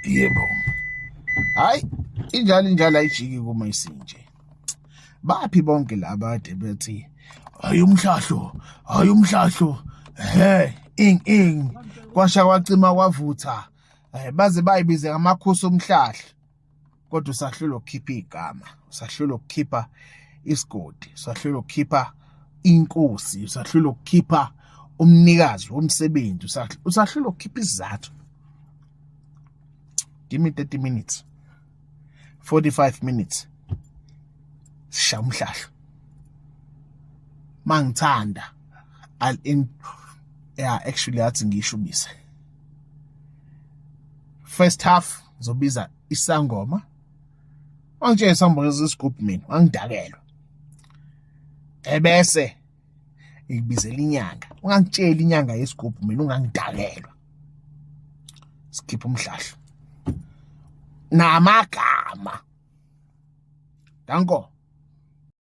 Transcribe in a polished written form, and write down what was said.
Yebo. Hayi, injalo ayijiki kuma isinje. Baphi bonke laba ade bethi hayi umhlahlo ing kwasha kwacima kwavutha baze bayibize ngamakhosi omhlahla kodwa usahlula ukukhipha igama, usahlula ukukhipha isigodi, usahlula ukukhipha inkosi, usahlula ukukhipha umnikazi womsebenzi, usahlula ukukhipha isizathu. Give me 30 minutes, 45 minutes, sisha umhlahlo. Mangithanda actually athi ngishubise. First half zobiza isangoma. Wangitshela isangoma zesigubhu mina, wangidakelwa. Ebese ngibizela inyanga. Ungangitshela inyanga yesigubhu mina ungangidakelwa. Sikhipha umhlahlo. Namagama. Danko.